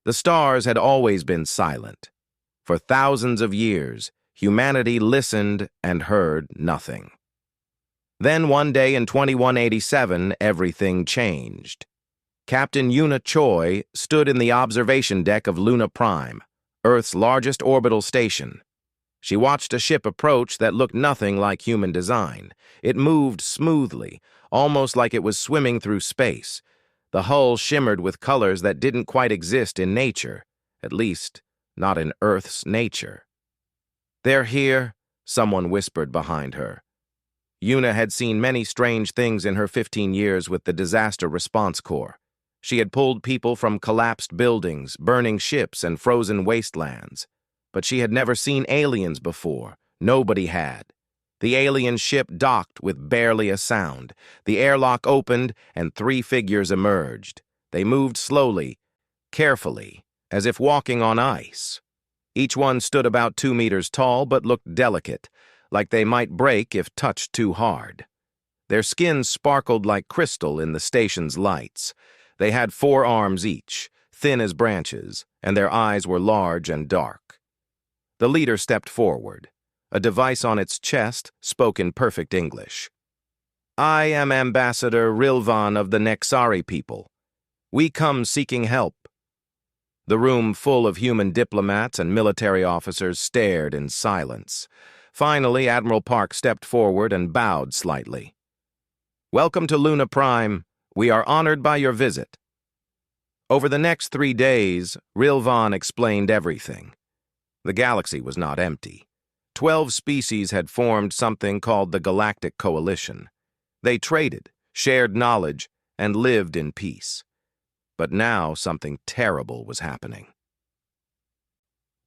The stars had always been silent. For thousands of years, humanity listened and heard nothing. Then one day in 2187, everything changed. Captain Una Choi stood in the observation deck of Luna Prime, Earth's largest orbital station. She watched a ship approach that looked nothing like human design. It moved smoothly, almost like it was swimming through space. The hull shimmered with colors that didn't quite exist in nature, at least not in Earth's nature. "They're here," someone whispered behind her. Una had seen many strange things in her 15 years with the Disaster Response Corps. She had pulled people from collapsed buildings, burning ships, and frozen wastelands. But she had never seen aliens before. Nobody had. The alien ship docked with barely a sound. The airlock opened, and 3 figures emerged. They moved slowly, carefully, as if walking on ice. Each one stood about 2 meters tall, but looked delicate, like they might break if touched too hard. Their skin sparkled like crystal in the station's lights. They had 4 arms each, thin as branches, and their eyes were large and dark. The leader stepped forward. A device on its chest spoke in perfect English. "I am Ambassador Rilvan of the Nexari people. We come seeking help." The room full of human diplomats and military officers stared in silence. Finally, Admiral Park stepped forward and bowed slightly. "Welcome to Luna Prime. We are honored by your visit." Over the next 3 days, Rilvan explained everything. The galaxy was not empty. 12 species had formed something called the Galactic Coalition. They traded, shared knowledge, and lived in peace. But now something terrible was happening.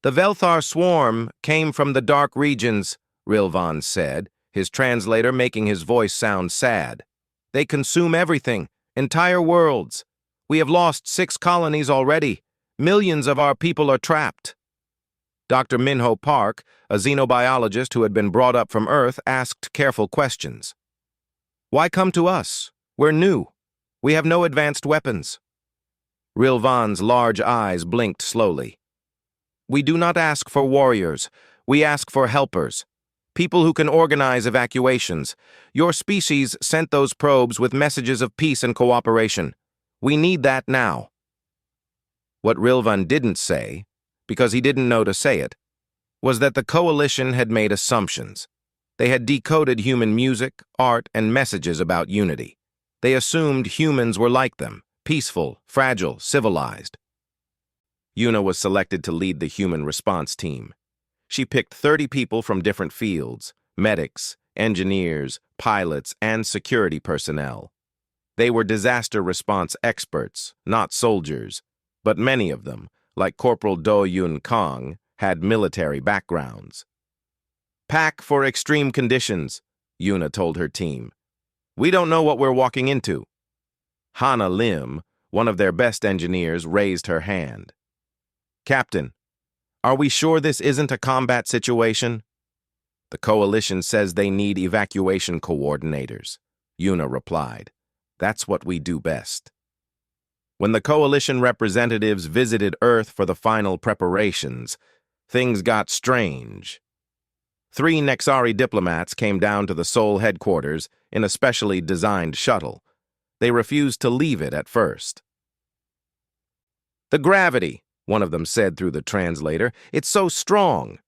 "The Velthar swarm came from the dark regions," Rilvan said, his translator making his voice sound sad. "They consume everything, entire worlds. We have lost 6 colonies already. Millions of our people are trapped." Dr. Minho Park, a xenobiologist who had been brought up from Earth, asked careful questions. "Why come to us? We're new. We have no advanced weapons." Rilvan's large eyes blinked slowly. "We do not ask for warriors. We ask for helpers. People who can organize evacuations. Your species sent those probes with messages of peace and cooperation. We need that now." What Rilvan didn't say, because he didn't know to say it, was that the coalition had made assumptions. They had decoded human music, art, and messages about unity. They assumed humans were like them, peaceful, fragile, civilized. Una was selected to lead the human response team. She picked 30 people from different fields: medics, engineers, pilots, and security personnel. They were disaster response experts, not soldiers, but many of them, like Corporal Do Yun Kong, had military backgrounds. "Pack for extreme conditions," Una told her team. "We don't know what we're walking into." Hana Lim, one of their best engineers, raised her hand. "Captain, are we sure this isn't a combat situation?" "The coalition says they need evacuation coordinators," Una replied. "That's what we do best." When the coalition representatives visited Earth for the final preparations, things got strange. 3 Nexari diplomats came down to the Sol headquarters in a specially designed shuttle. They refused to leave it at first. "The gravity," one of them said through the translator, "it's so strong."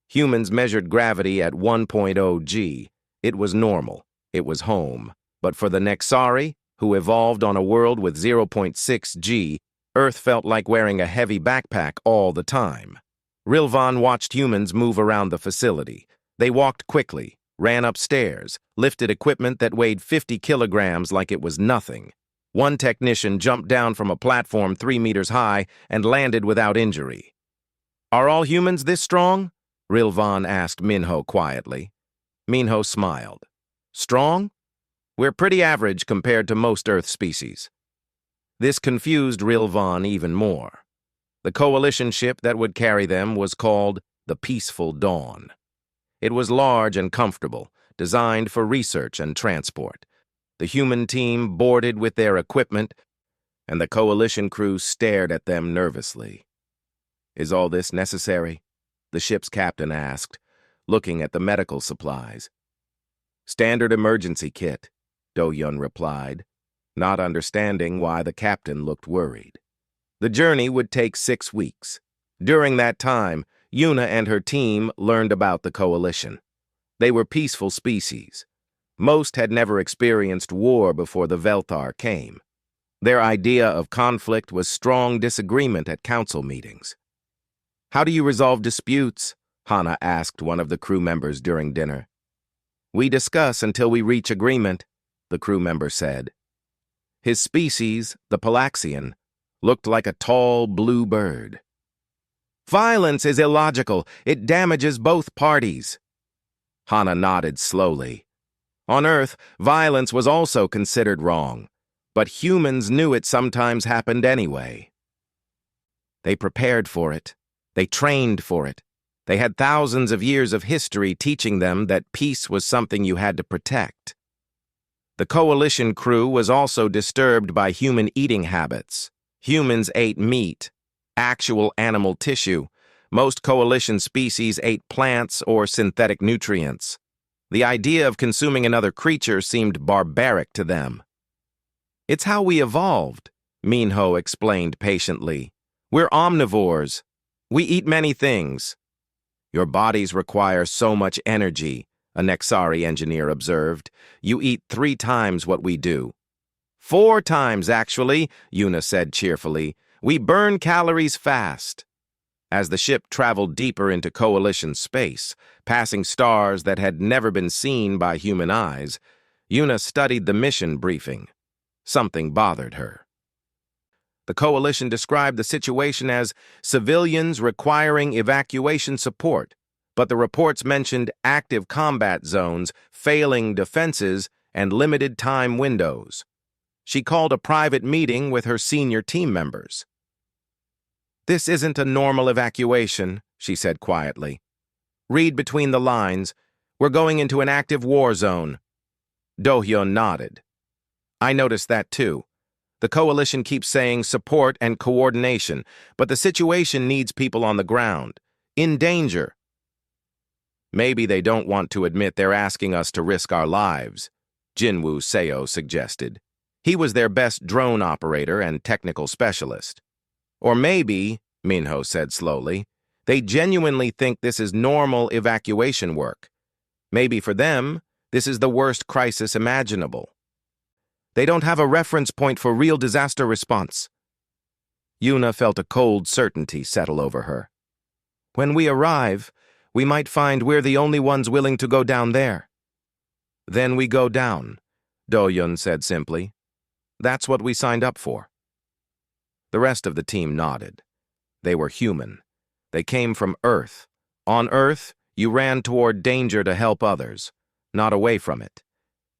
Humans measured gravity at 1.0 g. It was normal. It was home. But for the Nexari, who evolved on a world with 0.6 g, Earth felt like wearing a heavy backpack all the time. Rilvan watched humans move around the facility. They walked quickly, ran upstairs, lifted equipment that weighed 50 kilograms like it was nothing. One technician jumped down from a platform 3 meters high and landed without injury. "Are all humans this strong?" Rilvan asked Minho quietly. Minho smiled. "Strong? We're pretty average compared to most Earth species." This confused Rilvan even more. The coalition ship that would carry them was called the Peaceful Dawn. It was large and comfortable, designed for research and transport. The human team boarded with their equipment. and the coalition crew stared at them nervously. "Is all this necessary?" the ship's captain asked, looking at the medical supplies. "Standard emergency kit," Do-Yun replied, not understanding why the captain looked worried. The journey would take 6 weeks. During that time, Yuna and her team learned about the coalition. They were peaceful species. Most had never experienced war before the Velthar came. Their idea of conflict was strong disagreement at council meetings. "How do you resolve disputes?" Hana asked one of the crew members during dinner. "We discuss until we reach agreement," the crew member said. His species, the Palaxian, looked like a tall blue bird. "Violence is illogical. It damages both parties." Hana nodded slowly. On Earth, violence was also considered wrong, but humans knew it sometimes happened anyway. They prepared for it. They trained for it. They had thousands of years of history teaching them that peace was something you had to protect. The coalition crew was also disturbed by human eating habits. Humans ate meat, actual animal tissue. Most coalition species ate plants or synthetic nutrients. The idea of consuming another creature seemed barbaric to them. "It's how we evolved," Minho explained patiently. "We're omnivores. We eat many things." "Your bodies require so much energy," a Nexari engineer observed. "You eat 3 times what we do." "4 times, actually," Yuna said cheerfully. "We burn calories fast." As the ship traveled deeper into coalition space, passing stars that had never been seen by human eyes, Yuna studied the mission briefing. Something bothered her. The coalition described the situation as civilians requiring evacuation support, but the reports mentioned active combat zones, failing defenses, and limited time windows. She called a private meeting with her senior team members. "This isn't a normal evacuation," she said quietly. "Read between the lines. We're going into an active war zone." Do-Hyun nodded. "I noticed that too. The coalition keeps saying support and coordination, but the situation needs people on the ground, in danger." "Maybe they don't want to admit they're asking us to risk our lives," Jinwoo Seo suggested. He was their best drone operator and technical specialist. "Or maybe," Minho said slowly, "they genuinely think this is normal evacuation work. Maybe for them, this is the worst crisis imaginable. They don't have a reference point for real disaster response." Yuna felt a cold certainty settle over her. "When we arrive, we might find we're the only ones willing to go down there." "Then we go down," Do-Yun said simply. "That's what we signed up for." The rest of the team nodded. They were human. They came from Earth. On Earth, you ran toward danger to help others, not away from it.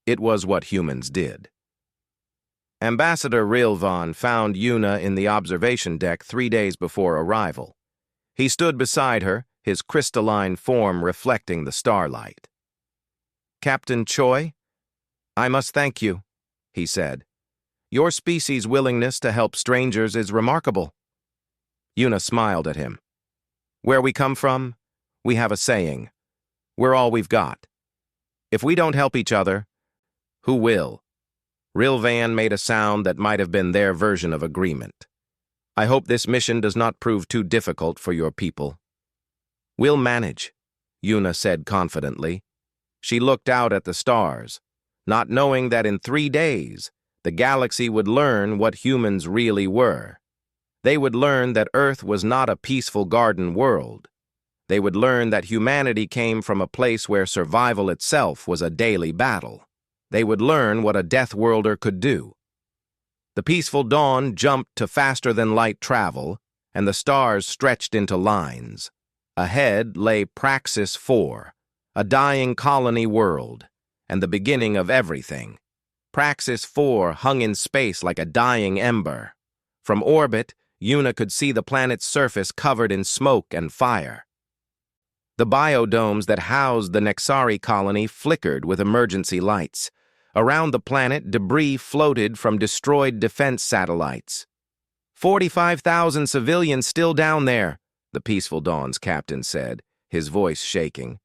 It was what humans did. Ambassador Rilvan found Yuna in the observation deck 3 days before arrival. He stood beside her, his crystalline form reflecting the starlight. "Captain Choi, I must thank you," he said. "Your species' willingness to help strangers is remarkable." Yuna smiled at him. "Where we come from, we have a saying. We're all we've got. If we don't help each other, who will?" Rilvan made a sound that might have been their version of agreement. "I hope this mission does not prove too difficult for your people." "We'll manage," Yuna said confidently. She looked out at the stars, not knowing that in 3 days, the galaxy would learn what humans really were. They would learn that Earth was not a peaceful garden world. They would learn that humanity came from a place where survival itself was a daily battle. They would learn what a Deathworlder could do. The peaceful dawn jumped to faster-than-light travel, and the stars stretched into lines. Ahead lay Praxis 4, a dying colony world, and the beginning of everything. Praxis 4 hung in space like a dying ember. From orbit, Yuna could see the planet's surface covered in smoke and fire. The biodomes that housed the Nexari colony flickered with emergency lights. Around the planet, debris floated from destroyed defense satellites. 45,000 civilians still down there, the Peaceful Dawn's captain said, his voice shaking.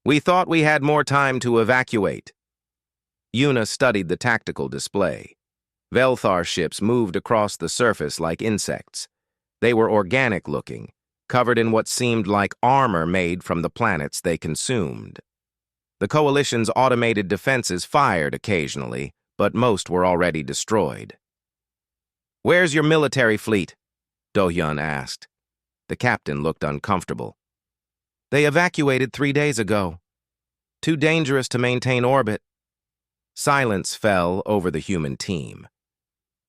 We thought we had more time to evacuate. Una studied the tactical display. Velthar ships moved across the surface like insects. They were organic-looking, covered in what seemed like armor made from the planets they consumed. The Coalition's automated defenses fired occasionally, but most were already destroyed. "Where's your military fleet?" Do-hyun asked. The captain looked uncomfortable. "They evacuated 3 days ago. Too dangerous to maintain orbit." Silence fell over the human team.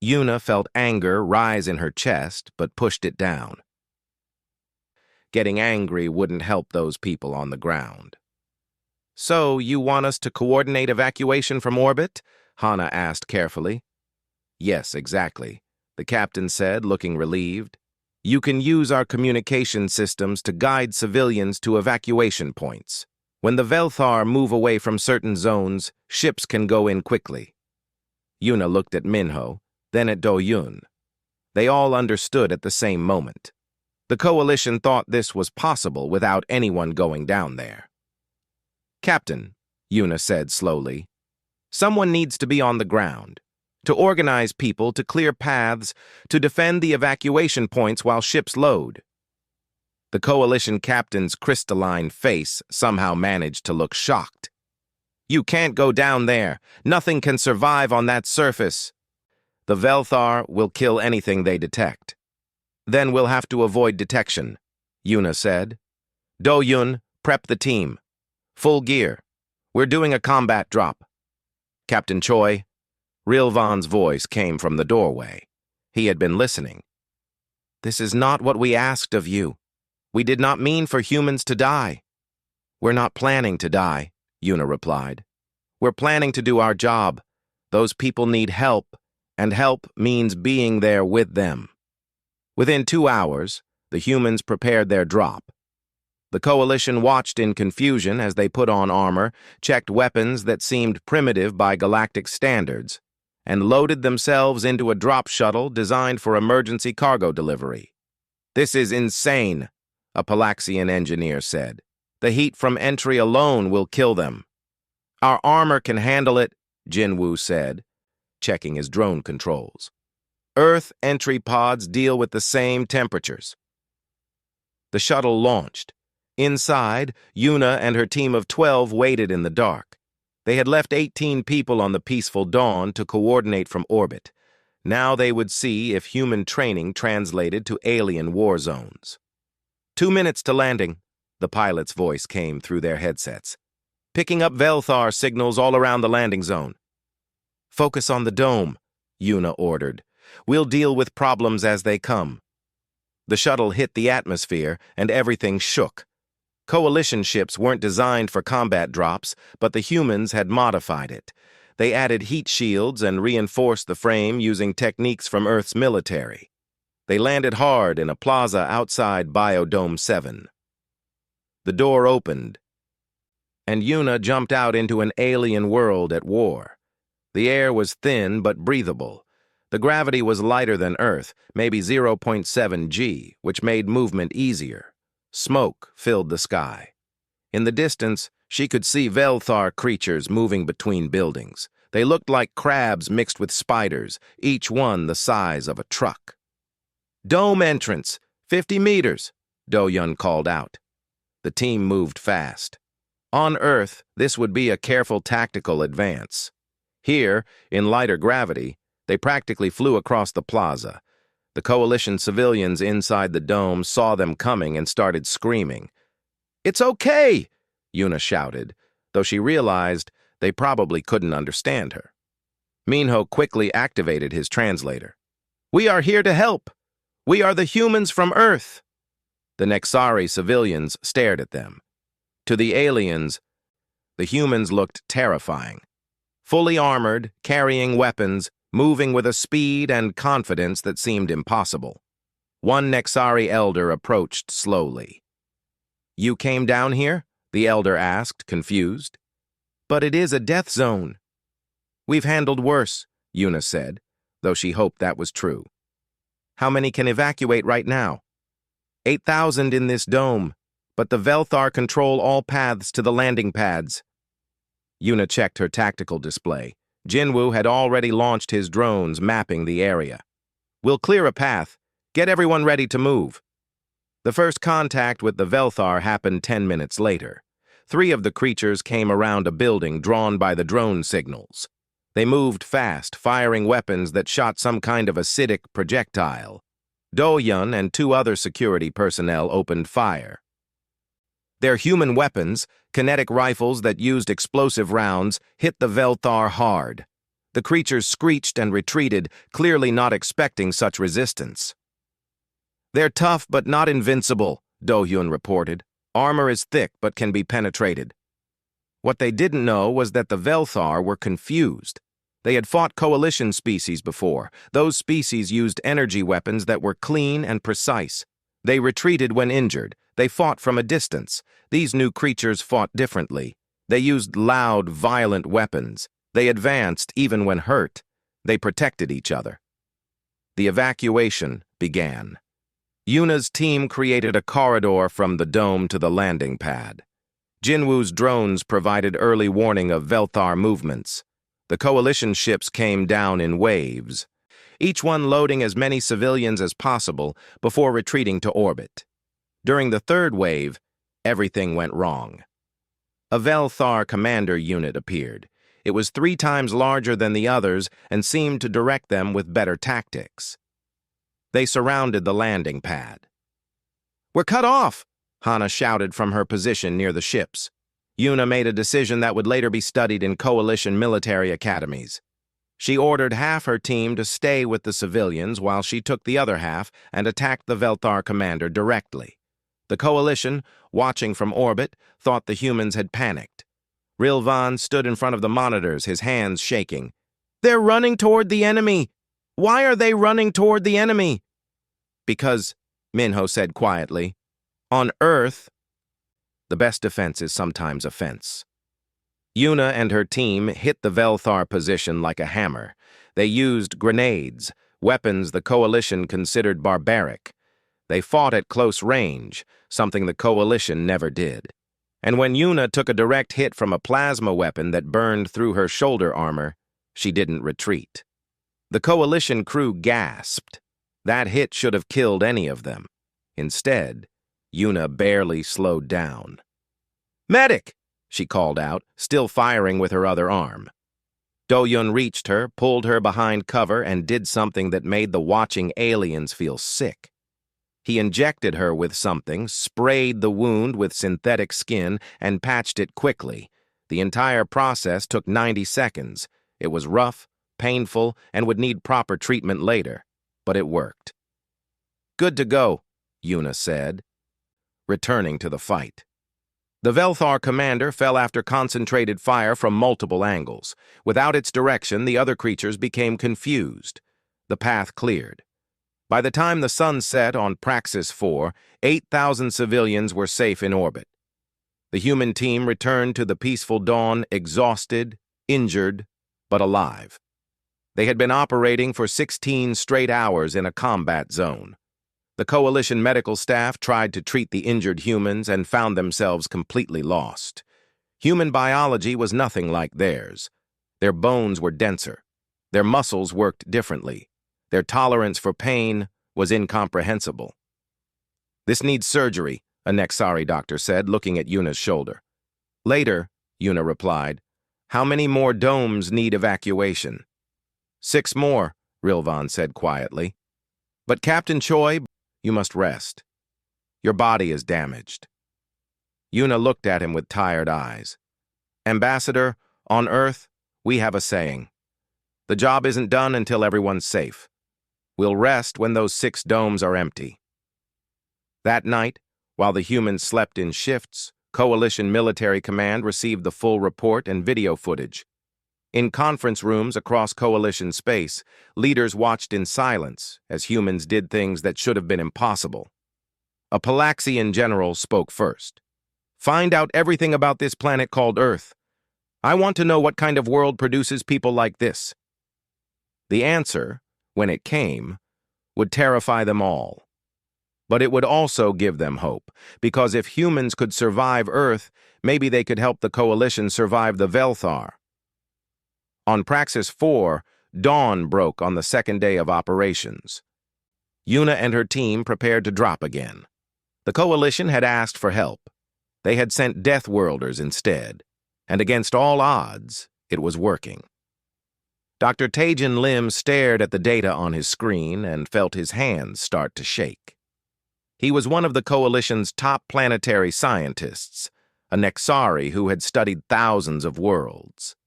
Una felt anger rise in her chest, but pushed it down. Getting angry wouldn't help those people on the ground. "So, you want us to coordinate evacuation from orbit?" Hana asked carefully. "Yes, exactly," the captain said, looking relieved. "You can use our communication systems to guide civilians to evacuation points. When the Velthar move away from certain zones, ships can go in quickly." Una looked at Minho, then at Do-hyun. They all understood at the same moment. The Coalition thought this was possible without anyone going down there. "Captain," Una said slowly, "someone needs to be on the ground, to organize people to clear paths, to defend the evacuation points while ships load." The Coalition captain's crystalline face somehow managed to look shocked. "You can't go down there. Nothing can survive on that surface. The Velthar will kill anything they detect. Then we'll have to avoid detection," Una said. "Do-hyun, prep the team. Full gear. We're doing a combat drop." "Captain Choi." Rilvan's voice came from the doorway. He had been listening. "This is not what we asked of you. We did not mean for humans to die." "We're not planning to die," Una replied. "We're planning to do our job. Those people need help, and help means being there with them." Within 2 hours, the humans prepared their drop. The Coalition watched in confusion as they put on armor, checked weapons that seemed primitive by galactic standards, and loaded themselves into a drop shuttle designed for emergency cargo delivery. "This is insane," a Palaxian engineer said. "The heat from entry alone will kill them." "Our armor can handle it," Jinwoo said, checking his drone controls. "Earth entry pods deal with the same temperatures." The shuttle launched. Inside, Una and her team of 12 waited in the dark. They had left 18 people on the Peaceful Dawn to coordinate from orbit. Now they would see if human training translated to alien war zones. 2 minutes to landing, the pilot's voice came through their headsets. "Picking up Velthar signals all around the landing zone." "Focus on the dome," Una ordered. "We'll deal with problems as they come." The shuttle hit the atmosphere, and everything shook. Coalition ships weren't designed for combat drops, but the humans had modified it. They added heat shields and reinforced the frame using techniques from Earth's military. They landed hard in a plaza outside Biodome 7. The door opened, and Una jumped out into an alien world at war. The air was thin but breathable. The gravity was lighter than Earth, maybe 0.7 g, which made movement easier. Smoke filled the sky. In the distance, she could see Velthar creatures moving between buildings. They looked like crabs mixed with spiders, each one the size of a truck. "Dome entrance, 50 meters, Do-hyun called out. The team moved fast. On Earth, this would be a careful tactical advance. Here, in lighter gravity, they practically flew across the plaza. The Coalition civilians inside the dome saw them coming and started screaming. "It's okay!" Una shouted, though she realized they probably couldn't understand her. Minho quickly activated his translator. "We are here to help! We are the humans from Earth!" The Nexari civilians stared at them. To the aliens, the humans looked terrifying. Fully armored, carrying weapons, moving with a speed and confidence that seemed impossible. One Nexari elder approached slowly. "You came down here?" the elder asked, confused. "But it is a death zone." "We've handled worse," Una said, though she hoped that was true. "How many can evacuate right now?" 8,000 in this dome, but the Velthar control all paths to the landing pads." Una checked her tactical display. Jinwoo had already launched his drones, mapping the area. "We'll clear a path. Get everyone ready to move." The first contact with the Velthar happened 10 minutes later. 3 of the creatures came around a building drawn by the drone signals. They moved fast, firing weapons that shot some kind of acidic projectile. Do-Yun and 2 other security personnel opened fire. Their human weapons, kinetic rifles that used explosive rounds, hit the Velthar hard. The creatures screeched and retreated, clearly not expecting such resistance. "They're tough but not invincible," Do-Yun reported. "Armor is thick but can be penetrated." What they didn't know was that the Velthar were confused. They had fought coalition species before. Those species used energy weapons that were clean and precise. They retreated when injured. They fought from a distance. These new creatures fought differently. They used loud, violent weapons. They advanced even when hurt. They protected each other. The evacuation began. Yuna's team created a corridor from the dome to the landing pad. Jinwoo's drones provided early warning of Velthar movements. The coalition ships came down in waves, each one loading as many civilians as possible before retreating to orbit. During the third wave, everything went wrong. A Velthar commander unit appeared. It was 3 times larger than the others and seemed to direct them with better tactics. They surrounded the landing pad. "We're cut off!" Hana shouted from her position near the ships. Una made a decision that would later be studied in coalition military academies. She ordered half her team to stay with the civilians while she took the other half and attacked the Velthar commander directly. The coalition, watching from orbit, thought the humans had panicked. Rilvan stood in front of the monitors, his hands shaking. "They're running toward the enemy! Why are they running toward the enemy?" "Because," Minho said quietly, "on Earth, the best defense is sometimes offense." Una and her team hit the Velthar position like a hammer. They used grenades, weapons the coalition considered barbaric. They fought at close range, something the coalition never did. And when Una took a direct hit from a plasma weapon that burned through her shoulder armor, she didn't retreat. The coalition crew gasped. That hit should have killed any of them. Instead, Una barely slowed down. "Medic!" she called out, still firing with her other arm. Do-Yun reached her, pulled her behind cover, and did something that made the watching aliens feel sick. He injected her with something, sprayed the wound with synthetic skin, and patched it quickly. The entire process took 90 seconds. It was rough, painful, and would need proper treatment later, but it worked. "Good to go," Una said, returning to the fight. The Velthar commander fell after concentrated fire from multiple angles. Without its direction, the other creatures became confused. The path cleared. By the time the sun set on Praxis 4, 8,000 civilians were safe in orbit. The human team returned to the peaceful dawn exhausted, injured, but alive. They had been operating for 16 straight hours in a combat zone. The coalition medical staff tried to treat the injured humans and found themselves completely lost. Human biology was nothing like theirs. Their bones were denser. Their muscles worked differently. Their tolerance for pain was incomprehensible. "This needs surgery," a Nexari doctor said, looking at Una's shoulder. "Later," Una replied. "How many more domes need evacuation?" 6 more, Rilvan said quietly. "But Captain Choi, you must rest. Your body is damaged." Una looked at him with tired eyes. "Ambassador, on Earth, we have a saying. The job isn't done until everyone's safe. We'll rest when those 6 domes are empty." That night, while the humans slept in shifts, Coalition Military Command received the full report and video footage. In conference rooms across Coalition space, leaders watched in silence as humans did things that should have been impossible. A Palaxian general spoke first. "Find out everything about this planet called Earth. I want to know what kind of world produces people like this. The answer, when it came, would terrify them all. But it would also give them hope, because if humans could survive Earth, maybe they could help the Coalition survive the Velthar. On Praxis 4, dawn broke on the second day of operations. Una and her team prepared to drop again. The Coalition had asked for help. They had sent Deathworlders instead, and against all odds, it was working. Dr. Tajan Lim stared at the data on his screen and felt his hands start to shake. He was one of the Coalition's top planetary scientists, a Nexari who had studied thousands of worlds.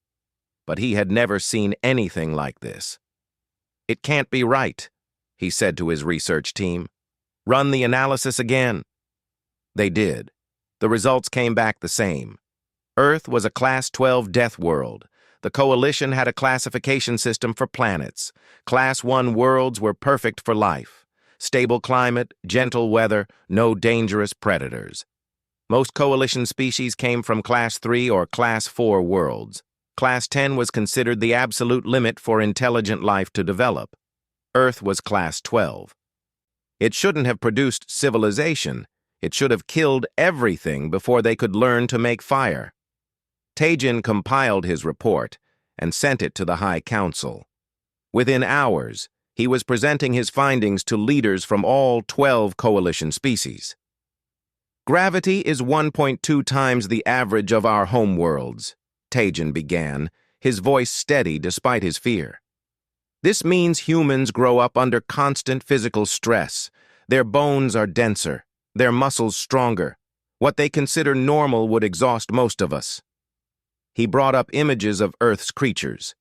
But he had never seen anything like this. "It can't be right," he said to his research team. "Run the analysis again." They did. The results came back the same. Earth was a Class 12 death world. The Coalition had a classification system for planets. Class 1 worlds were perfect for life. Stable climate, gentle weather, no dangerous predators. Most Coalition species came from Class 3 or Class 4 worlds. Class 10 was considered the absolute limit for intelligent life to develop. Earth was Class 12. It shouldn't have produced civilization. It should have killed everything before they could learn to make fire. Tajan compiled his report and sent it to the High Council. Within hours, he was presenting his findings to leaders from all 12 Coalition species. "Gravity is 1.2 times the average of our homeworlds," Tajan began, his voice steady despite his fear. "This means humans grow up under constant physical stress. Their bones are denser, their muscles stronger. What they consider normal would exhaust most of us." He brought up images of Earth's creatures.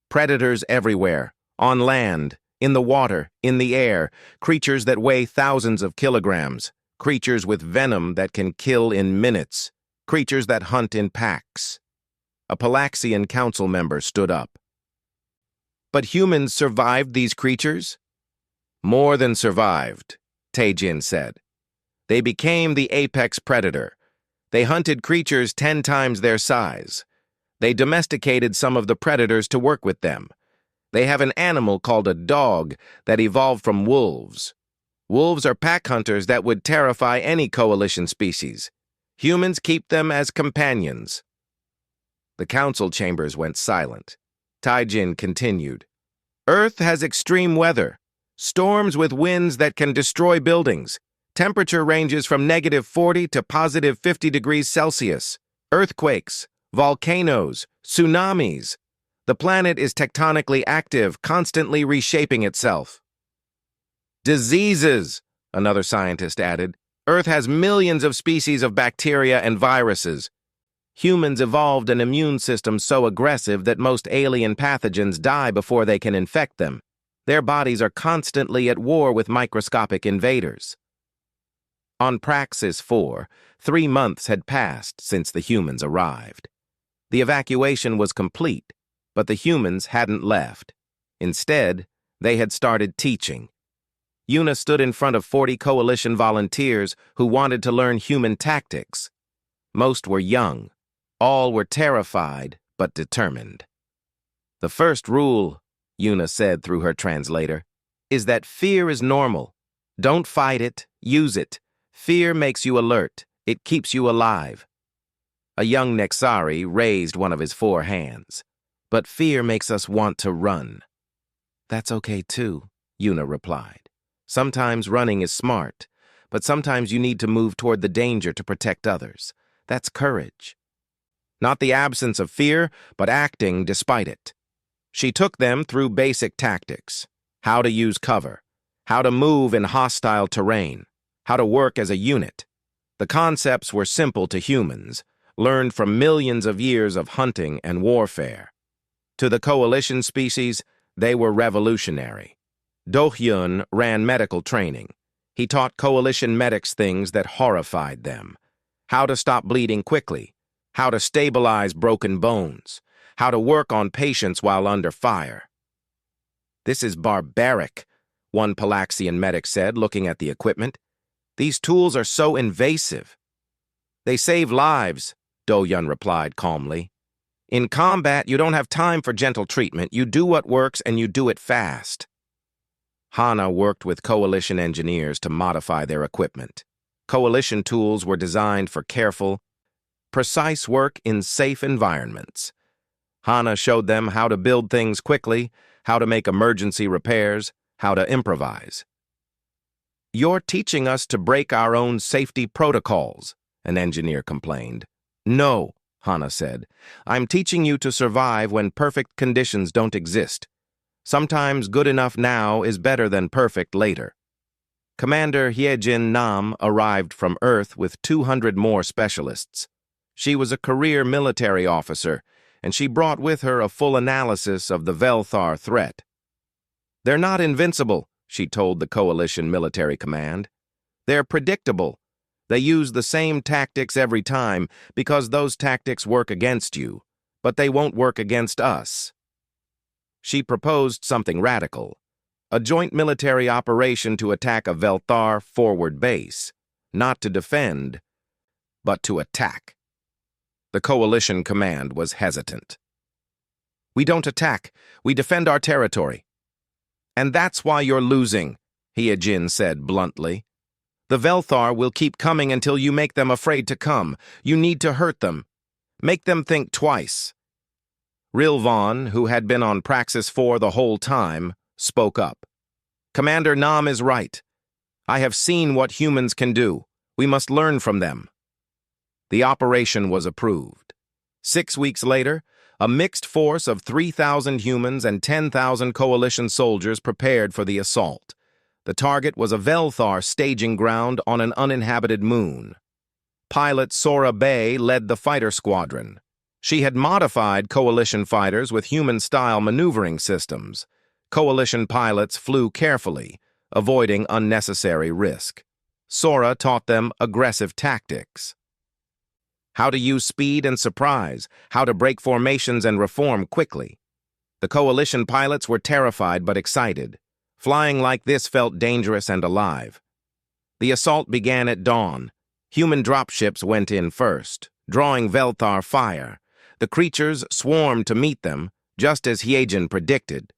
Predators everywhere, on land, in the water, in the air, creatures that weigh thousands of kilograms, creatures with venom that can kill in minutes, creatures that hunt in packs. A Palaxian council member stood up. "But humans survived these creatures?" "More than survived," Tajan said. "They became the apex predator. They hunted creatures 10 times their size. They domesticated some of the predators to work with them. They have an animal called a dog that evolved from wolves. Wolves are pack hunters that would terrify any Coalition species. Humans keep them as companions." The council chambers went silent. Tajan continued. "Earth has extreme weather, storms with winds that can destroy buildings. Temperature ranges from -40 to +50 degrees Celsius. Earthquakes, volcanoes, tsunamis. The planet is tectonically active, constantly reshaping itself." "Diseases," another scientist added. "Earth has millions of species of bacteria and viruses. Humans evolved an immune system so aggressive that most alien pathogens die before they can infect them. Their bodies are constantly at war with microscopic invaders." On Praxis 4, 3 months had passed since the humans arrived. The evacuation was complete, but the humans hadn't left. Instead, they had started teaching. Una stood in front of 40 Coalition volunteers who wanted to learn human tactics. Most were young. All were terrified, but determined. "The first rule," Una said through her translator, "is that fear is normal. Don't fight it, use it. Fear makes you alert. It keeps you alive." A young Nexari raised one of his 4 hands. "But fear makes us want to run." "That's okay too," Una replied. "Sometimes running is smart, but sometimes you need to move toward the danger to protect others. That's courage. Not the absence of fear, but acting despite it." She took them through basic tactics: how to use cover, how to move in hostile terrain, how to work as a unit. The concepts were simple to humans, learned from millions of years of hunting and warfare. To the Coalition species, they were revolutionary. Do-hyun ran medical training. He taught Coalition medics things that horrified them: how to stop bleeding quickly, how to stabilize broken bones, how to work on patients while under fire. "This is barbaric," one Palaxian medic said, looking at the equipment. "These tools are so invasive." "They save lives," Do-hyun replied calmly. In combat, you don't have time for gentle treatment. You do what works and you do it fast. Hana worked with Coalition engineers to modify their equipment. Coalition tools were designed for careful, precise work in safe environments. Hana showed them how to build things quickly, how to make emergency repairs, how to improvise. "You're teaching us to break our own safety protocols," an engineer complained. "No," Hana said. "I'm teaching you to survive when perfect conditions don't exist. Sometimes good enough now is better than perfect later." Commander Hyejin Nam arrived from Earth with 200 more specialists. She was a career military officer, and she brought with her a full analysis of the Velthar threat. "They're not invincible," she told the Coalition military command. "They're predictable. They use the same tactics every time because those tactics work against you, but they won't work against us." She proposed something radical, a joint military operation to attack a Velthar forward base, not to defend, but to attack. The Coalition command was hesitant. "We don't attack, we defend our territory." "And that's why you're losing," Hyejin said bluntly. "The Velthar will keep coming until you make them afraid to come. You need to hurt them. Make them think twice." Rilvan, who had been on Praxis 4 the whole time, spoke up. "Commander Nam is right. I have seen what humans can do. We must learn from them." The operation was approved. 6 weeks later, a mixed force of 3,000 humans and 10,000 Coalition soldiers prepared for the assault. The target was a Velthar staging ground on an uninhabited moon. Pilot Sora Bay led the fighter squadron. She had modified Coalition fighters with human-style maneuvering systems. Coalition pilots flew carefully, avoiding unnecessary risk. Sora taught them aggressive tactics. How to use speed and surprise, how to break formations and reform quickly. The Coalition pilots were terrified but excited. Flying like this felt dangerous and alive. The assault began at dawn. Human dropships went in first, drawing Velthar fire. The creatures swarmed to meet them, just as Hyejin predicted.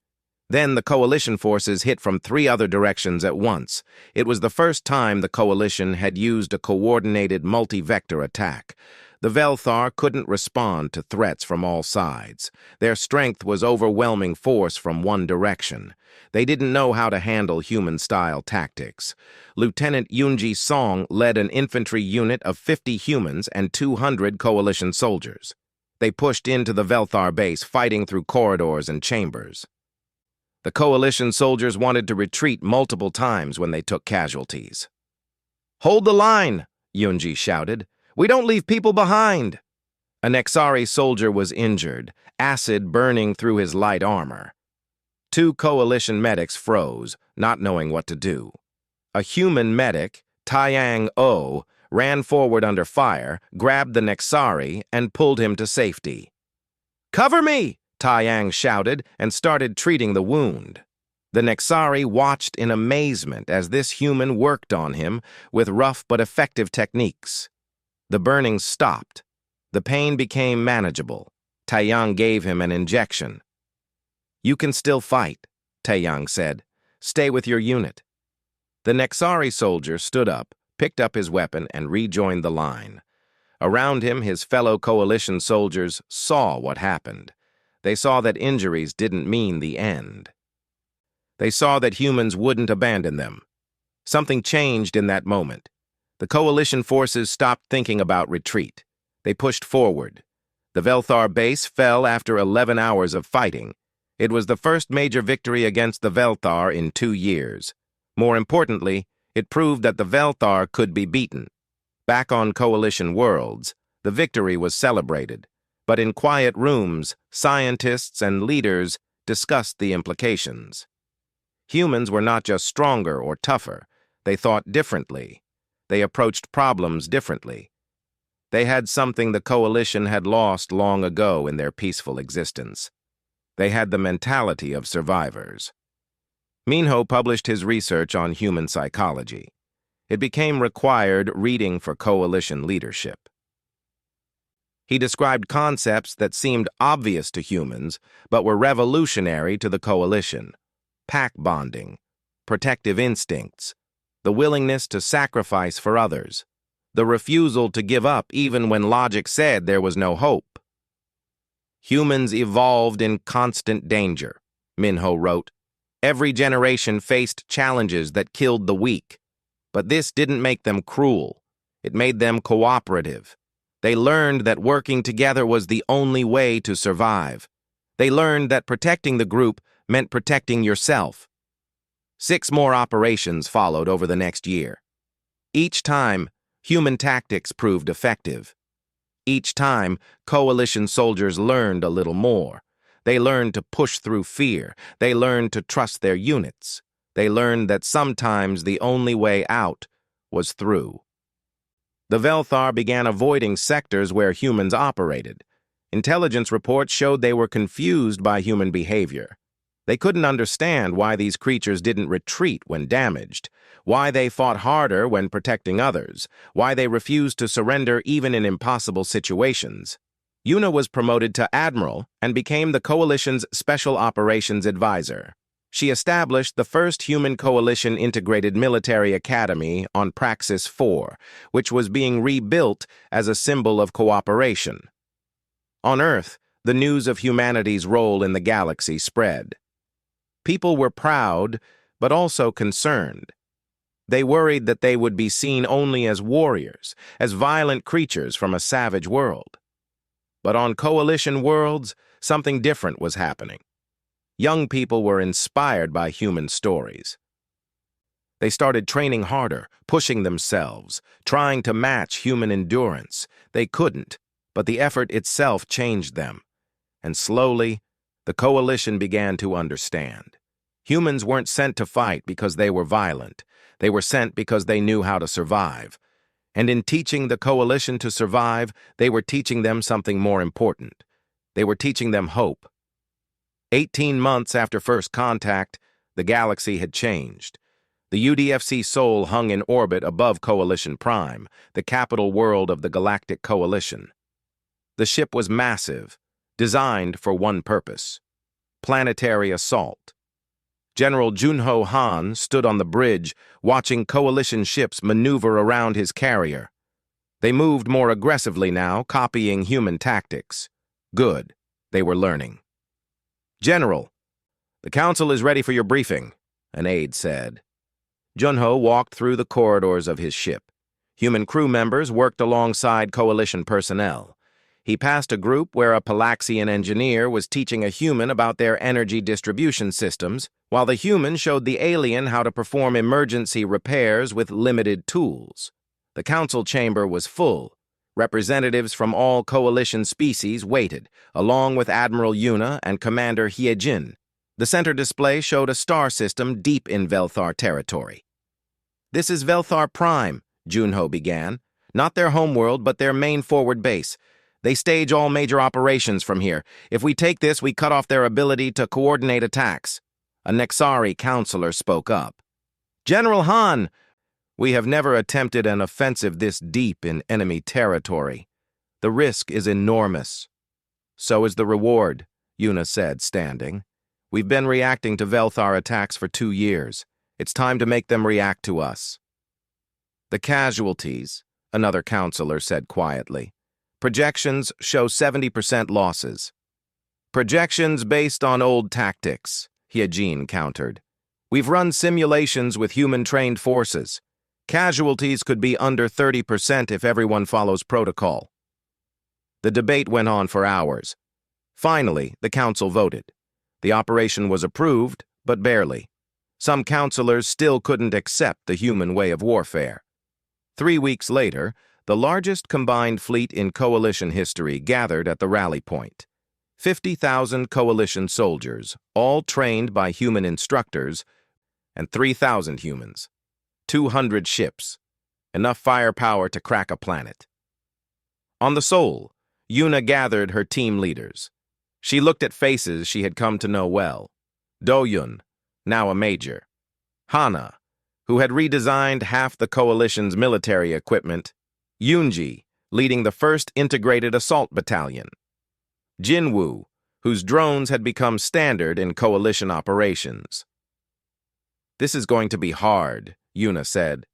Then the Coalition forces hit from 3 other directions at once. It was the first time the Coalition had used a coordinated multi-vector attack. The Velthar couldn't respond to threats from all sides. Their strength was overwhelming force from one direction. They didn't know how to handle human-style tactics. Lieutenant Yoonji Song led an infantry unit of 50 humans and 200 Coalition soldiers. They pushed into the Velthar base, fighting through corridors and chambers. The Coalition soldiers wanted to retreat multiple times when they took casualties. "Hold the line!" Yoonji shouted. "We don't leave people behind!" A Nexari soldier was injured, acid burning through his light armor. 2 Coalition medics froze, not knowing what to do. A human medic, Taiyang O, ran forward under fire, grabbed the Nexari, and pulled him to safety. "Cover me!" Taiyang shouted and started treating the wound. The Nexari watched in amazement as this human worked on him with rough but effective techniques. The burning stopped. The pain became manageable. Taiyang gave him an injection. "You can still fight," Taiyang said. "Stay with your unit." The Nexari soldier stood up, picked up his weapon, and rejoined the line. Around him, his fellow Coalition soldiers saw what happened. They saw that injuries didn't mean the end. They saw that humans wouldn't abandon them. Something changed in that moment. The Coalition forces stopped thinking about retreat. They pushed forward. The Velthar base fell after 11 hours of fighting. It was the first major victory against the Velthar in 2 years. More importantly, it proved that the Velthar could be beaten. Back on Coalition worlds, the victory was celebrated. But in quiet rooms, scientists and leaders discussed the implications. Humans were not just stronger or tougher. They thought differently. They approached problems differently. They had something the Coalition had lost long ago in their peaceful existence. They had the mentality of survivors. Minho published his research on human psychology. It became required reading for Coalition leadership. He described concepts that seemed obvious to humans, but were revolutionary to the coalition. Pack bonding, protective instincts, the willingness to sacrifice for others, the refusal to give up even when logic said there was no hope. Humans evolved in constant danger, Minho wrote. Every generation faced challenges that killed the weak. But this didn't make them cruel. It made them cooperative. They learned that working together was the only way to survive. They learned that protecting the group meant protecting yourself. 6 more operations followed over the next year. Each time, human tactics proved effective. Each time, coalition soldiers learned a little more. They learned to push through fear. They learned to trust their units. They learned that sometimes the only way out was through. The Velthar began avoiding sectors where humans operated. Intelligence reports showed they were confused by human behavior. They couldn't understand why these creatures didn't retreat when damaged, why they fought harder when protecting others, why they refused to surrender even in impossible situations. Yuna was promoted to Admiral and became the Coalition's Special Operations Advisor. She established the first human coalition integrated military academy on Praxis 4, which was being rebuilt as a symbol of cooperation. On Earth, the news of humanity's role in the galaxy spread. People were proud, but also concerned. They worried that they would be seen only as warriors, as violent creatures from a savage world. But on coalition worlds, something different was happening. Young people were inspired by human stories. They started training harder, pushing themselves, trying to match human endurance. They couldn't, but the effort itself changed them. And slowly, the coalition began to understand. Humans weren't sent to fight because they were violent. They were sent because they knew how to survive. And in teaching the coalition to survive, they were teaching them something more important. They were teaching them hope. 18 months after first contact, the galaxy had changed. The UDFC Sol hung in orbit above Coalition Prime, the capital world of the Galactic Coalition. The ship was massive, designed for one purpose: planetary assault. General Junho Han stood on the bridge, watching coalition ships maneuver around his carrier. They moved more aggressively now, copying human tactics. Good, they were learning. "General, the Council is ready for your briefing," an aide said. Junho walked through the corridors of his ship. Human crew members worked alongside coalition personnel. He passed a group where a Palaxian engineer was teaching a human about their energy distribution systems, while the human showed the alien how to perform emergency repairs with limited tools. The council chamber was full. Representatives from all coalition species waited, along with Admiral Yuna and Commander Hyejin. The center display showed a star system deep in Velthar territory. "This is Velthar Prime," Junho began. "Not their homeworld, but their main forward base. They stage all major operations from here. If we take this, we cut off their ability to coordinate attacks." A Nexari counselor spoke up. "General Han, we have never attempted an offensive this deep in enemy territory. The risk is enormous." "So is the reward," Yuna said, standing. "We've been reacting to Velthar attacks for 2 years. It's time to make them react to us." "The casualties," another counselor said quietly. "Projections show 70% losses." "Projections based on old tactics," Hyejin countered. "We've run simulations with human-trained forces. Casualties could be under 30% if everyone follows protocol." The debate went on for hours. Finally, the council voted. The operation was approved, but barely. Some counselors still couldn't accept the human way of warfare. 3 weeks later, the largest combined fleet in coalition history gathered at the rally point. 50,000 coalition soldiers, all trained by human instructors, and 3,000 humans. 200 ships, enough firepower to crack a planet. On the Sol, Yuna gathered her team leaders. She looked at faces she had come to know well. Doyun, now a major. Hana, who had redesigned half the coalition's military equipment. Yunji, leading the 1st Integrated Assault Battalion. Jinwoo, whose drones had become standard in coalition operations. "This is going to be hard," Yuna said.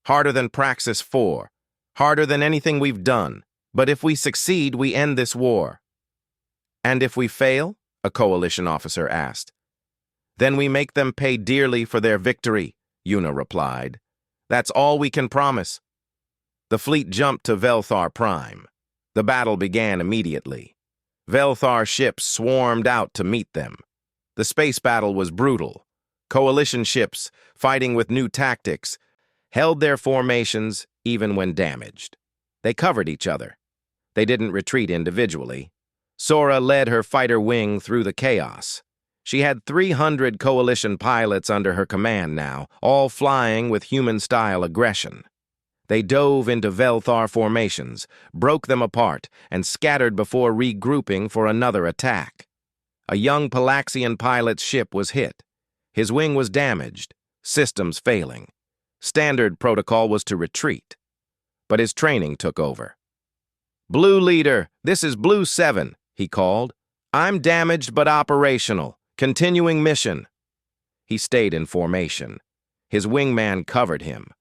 "Harder than Praxis 4. Harder than anything we've done. But if we succeed, we end this war." "And if we fail?" a coalition officer asked. "Then we make them pay dearly for their victory," Yuna replied. "That's all we can promise." The fleet jumped to Velthar Prime. The battle began immediately. Velthar ships swarmed out to meet them. The space battle was brutal. Coalition ships, fighting with new tactics, held their formations even when damaged. They covered each other. They didn't retreat individually. Sora led her fighter wing through the chaos. She had 300 coalition pilots under her command now, all flying with human-style aggression. They dove into Velthar formations, broke them apart, and scattered before regrouping for another attack. A young Palaxian pilot's ship was hit. His wing was damaged, systems failing. Standard protocol was to retreat. But his training took over. "Blue Leader, this is Blue 7, he called. "I'm damaged but operational. Continuing mission." He stayed in formation. His wingman covered him.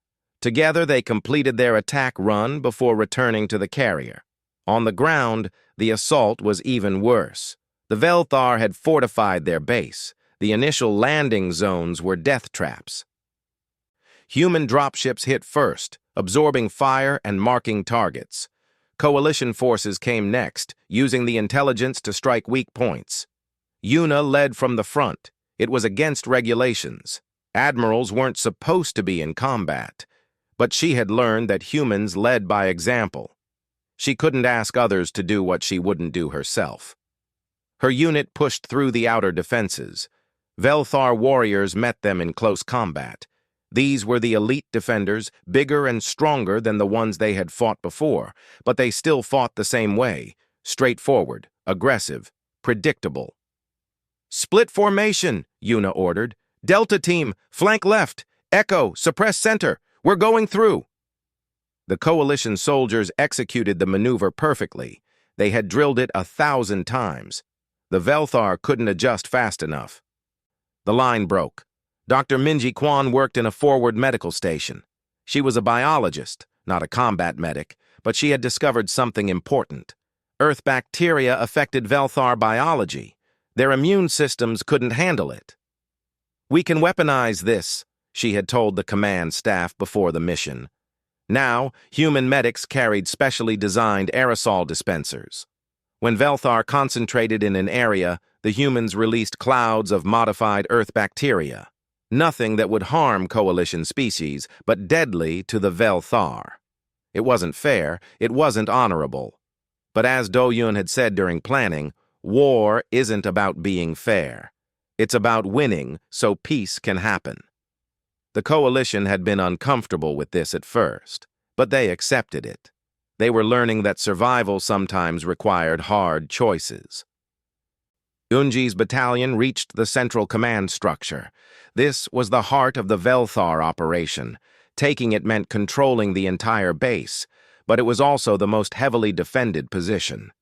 Together they completed their attack run before returning to the carrier. On the ground, the assault was even worse. The Velthar had fortified their base. The initial landing zones were death traps. Human dropships hit first, absorbing fire and marking targets. Coalition forces came next, using the intelligence to strike weak points. Yuna led from the front. It was against regulations. Admirals weren't supposed to be in combat. But she had learned that humans led by example. She couldn't ask others to do what she wouldn't do herself. Her unit pushed through the outer defenses. Velthar warriors met them in close combat. These were the elite defenders, bigger and stronger than the ones they had fought before, but they still fought the same way, straightforward, aggressive, predictable. "Split formation," Yuna ordered. "Delta team, flank left. Echo, suppress center. We're going through." The coalition soldiers executed the maneuver perfectly. They had drilled it 1,000 times. The Velthar couldn't adjust fast enough. The line broke. Dr. Minji Kwan worked in a forward medical station. She was a biologist, not a combat medic, but she had discovered something important. Earth bacteria affected Velthar biology. Their immune systems couldn't handle it. "We can weaponize this," she had told the command staff before the mission. Now, human medics carried specially designed aerosol dispensers. When Velthar concentrated in an area, the humans released clouds of modified Earth bacteria. Nothing that would harm coalition species, but deadly to the Velthar. It wasn't fair, it wasn't honorable. But as Do-Yun had said during planning, war isn't about being fair. It's about winning so peace can happen. The coalition had been uncomfortable with this at first, but they accepted it. They were learning that survival sometimes required hard choices. Unji's battalion reached the central command structure. This was the heart of the Velthar operation. Taking it meant controlling the entire base, but it was also the most heavily defended position.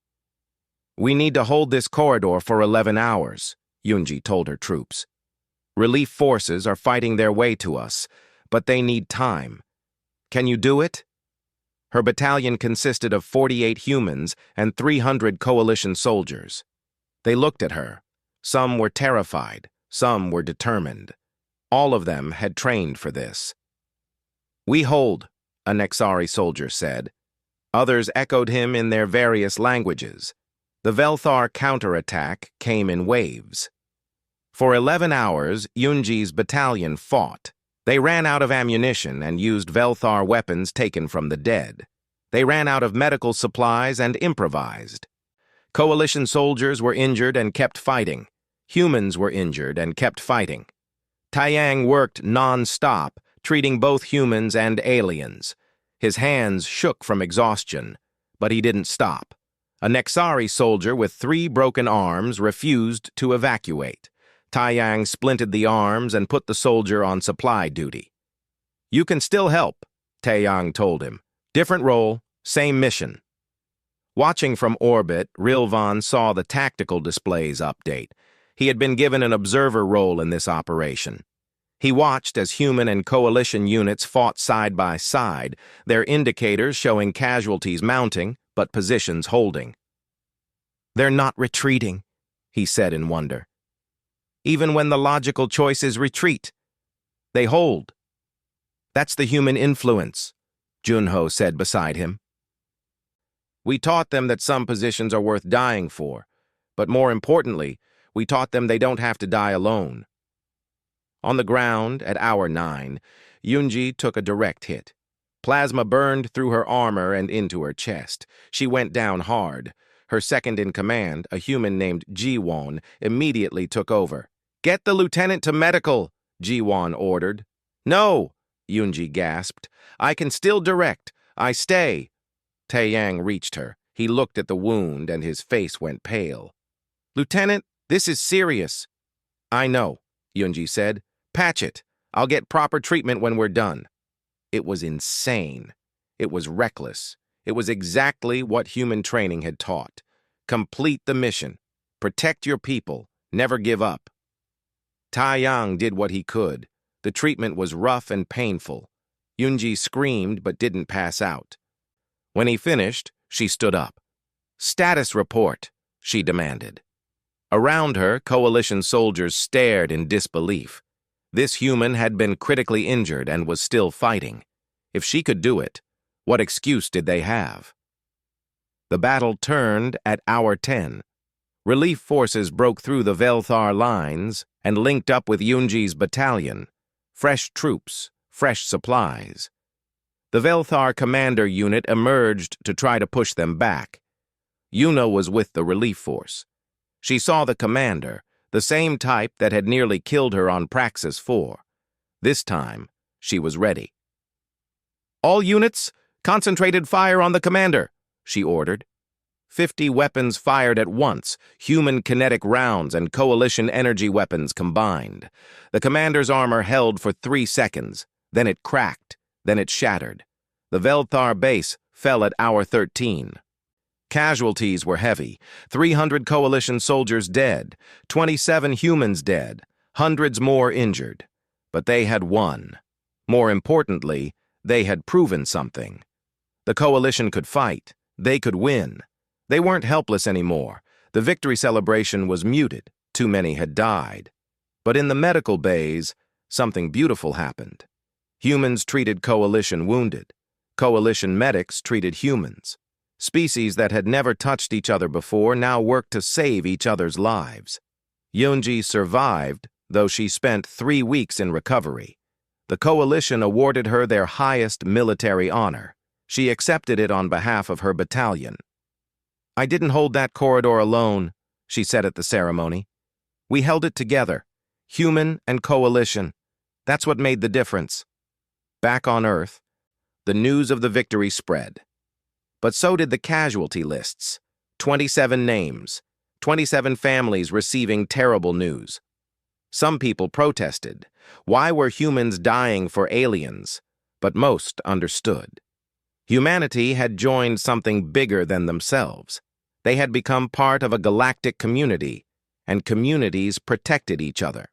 "We need to hold this corridor for 11 hours, Unji told her troops. "Relief forces are fighting their way to us, but they need time. Can you do it?" Her battalion consisted of 48 humans and 300 coalition soldiers. They looked at her. Some were terrified, some were determined. All of them had trained for this. "We hold," a Nexari soldier said. Others echoed him in their various languages. The Velthar counterattack came in waves. For 11 hours, Unji's battalion fought. They ran out of ammunition and used Velthar weapons taken from the dead. They ran out of medical supplies and improvised. Coalition soldiers were injured and kept fighting. Humans were injured and kept fighting. Taiyang worked non-stop, treating both humans and aliens. His hands shook from exhaustion, but he didn't stop. A Nexari soldier with 3 broken arms refused to evacuate. Taiyang splinted the arms and put the soldier on supply duty. "You can still help," Taiyang told him. "Different role, Same mission. Watching from orbit, Rilvan saw the tactical displays update. He had been given an observer role in this operation. He watched as human and coalition units fought side by side, their indicators showing casualties mounting, but positions holding. "They're not retreating," he said in wonder. "Even when the logical choice is retreat, they hold." "That's the human influence," Junho said beside him. "We taught them that some positions are worth dying for, but more importantly, we taught them they don't have to die alone." On the ground, at hour 9, Yunji took a direct hit. Plasma burned through her armor and into her chest. She went down hard. Her second-in-command, a human named Jiwon, immediately took over. "Get the lieutenant to medical," Jiwon ordered. "No," Yunji gasped. "I can still direct. I stay." Taeyang reached her. He looked at the wound and his face went pale. "Lieutenant, this is serious." "I know," Yunji said. "Patch it. I'll get proper treatment when we're done." It was insane. It was reckless. It was exactly what human training had taught. Complete the mission. Protect your people. Never give up. Taeyang did what he could. The treatment was rough and painful. Yunji screamed but didn't pass out. When he finished, she stood up. "Status report," she demanded. Around her, coalition soldiers stared in disbelief. This human had been critically injured and was still fighting. If she could do it, what excuse did they have? The battle turned at hour 10. Relief forces broke through the Velthar lines and linked up with Yunji's battalion. Fresh troops, fresh supplies. The Velthar commander unit emerged to try to push them back. Yuna was with the relief force. She saw the commander, the same type that had nearly killed her on Praxis 4. This time, she was ready. "All units, concentrated fire on the commander," she ordered. 50 weapons fired at once, human kinetic rounds and coalition energy weapons combined. The commander's armor held for 3 seconds, then it cracked, then it shattered. The Velthar base fell at hour 13. Casualties were heavy. 300 coalition soldiers dead, 27 humans dead, hundreds more injured. But they had won. More importantly, they had proven something. The coalition could fight. They could win. They weren't helpless anymore. The victory celebration was muted. Too many had died. But in the medical bays, something beautiful happened. Humans treated coalition wounded. Coalition medics treated humans. Species that had never touched each other before now worked to save each other's lives. Yunji survived, though she spent 3 weeks in recovery. The coalition awarded her their highest military honor. She accepted it on behalf of her battalion. "I didn't hold that corridor alone," she said at the ceremony. "We held it together, human and coalition. That's what made the difference." Back on Earth, the news of the victory spread. But so did the casualty lists. 27 names, 27 families receiving terrible news. Some people protested. Why were humans dying for aliens? But most understood. Humanity had joined something bigger than themselves. They had become part of a galactic community, and communities protected each other.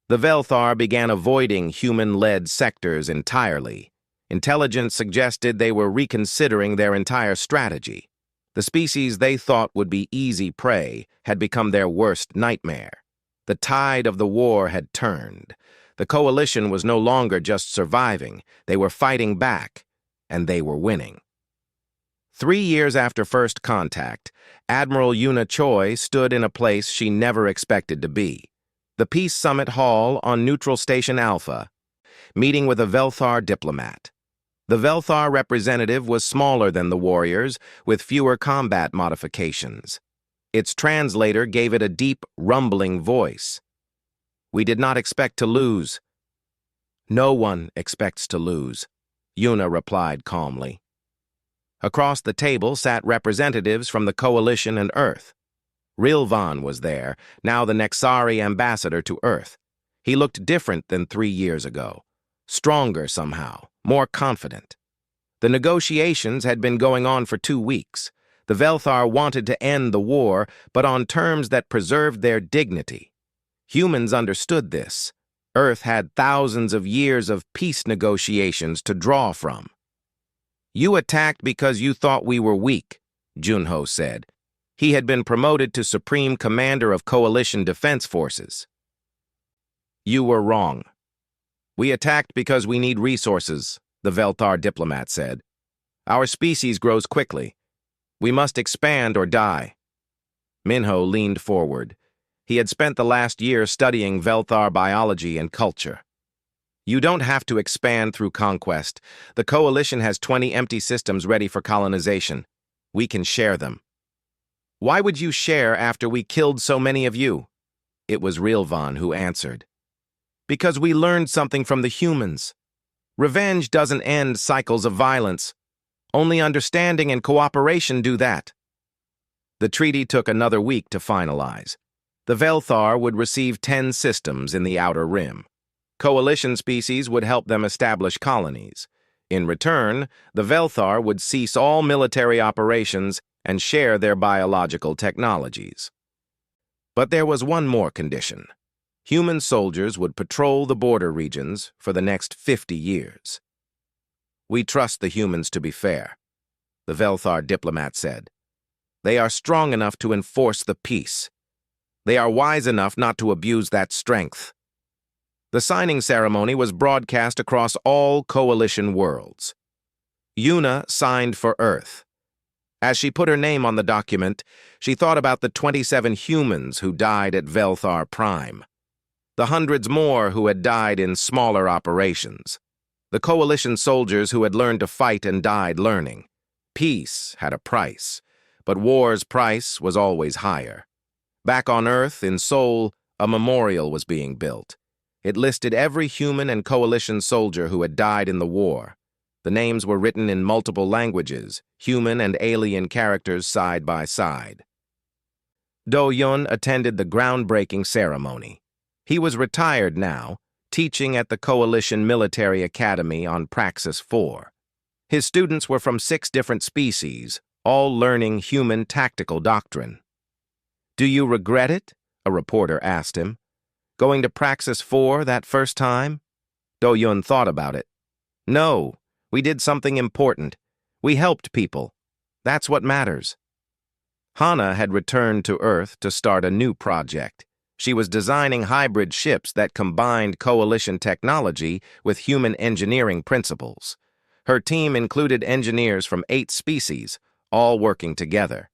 The Velthar began avoiding human-led sectors entirely. Intelligence suggested they were reconsidering their entire strategy. The species they thought would be easy prey had become their worst nightmare. The tide of the war had turned. The coalition was no longer just surviving. They were fighting back, and they were winning. 3 years after first contact, Admiral Yuna Choi stood in a place she never expected to be. The Peace Summit Hall on Neutral Station Alpha, meeting with a Velthar diplomat. The Velthar representative was smaller than the warriors, with fewer combat modifications. Its translator gave it a deep, rumbling voice. "We did not expect to lose." "No one expects to lose," Yuna replied calmly. Across the table sat representatives from the Coalition and Earth. Rilvan was there, now the Nexari ambassador to Earth. He looked different than 3 years ago. Stronger somehow, more confident. The negotiations had been going on for 2 weeks. The Velthar wanted to end the war, but on terms that preserved their dignity. Humans understood this. Earth had thousands of years of peace negotiations to draw from. "You attacked because you thought we were weak," Junho said. He had been promoted to Supreme Commander of Coalition Defense Forces. "You were wrong. We attacked because we need resources," the Velthar diplomat said. "Our species grows quickly. We must expand or die." Minho leaned forward. He had spent the last year studying Velthar biology and culture. "You don't have to expand through conquest. The Coalition has 20 empty systems ready for colonization. We can share them." "Why would you share after we killed so many of you?" It was Rilvan who answered. "Because we learned something from the humans. Revenge doesn't end cycles of violence. Only understanding and cooperation do that." The treaty took another week to finalize. The Velthar would receive 10 systems in the Outer Rim. Coalition species would help them establish colonies. In return, the Velthar would cease all military operations and share their biological technologies. But there was one more condition. Human soldiers would patrol the border regions for the next 50 years. "We trust the humans to be fair," the Velthar diplomat said. "They are strong enough to enforce the peace. They are wise enough not to abuse that strength." The signing ceremony was broadcast across all Coalition worlds. Yuna signed for Earth. As she put her name on the document, she thought about the 27 humans who died at Velthar Prime, the hundreds more who had died in smaller operations, the Coalition soldiers who had learned to fight and died learning. Peace had a price, but war's price was always higher. Back on Earth, in Seoul, a memorial was being built. It listed every human and Coalition soldier who had died in the war. The names were written in multiple languages, human and alien characters side by side. Do-Yun attended the groundbreaking ceremony. He was retired now, teaching at the Coalition Military Academy on Praxis 4. His students were from 6 different species, all learning human tactical doctrine. "Do you regret it?" a reporter asked him. "Going to Praxis 4 that first time?" Do-Yun thought about it. "No, we did something important. We helped people. That's what matters." Hana had returned to Earth to start a new project. She was designing hybrid ships that combined Coalition technology with human engineering principles. Her team included engineers from 8 species, all working together.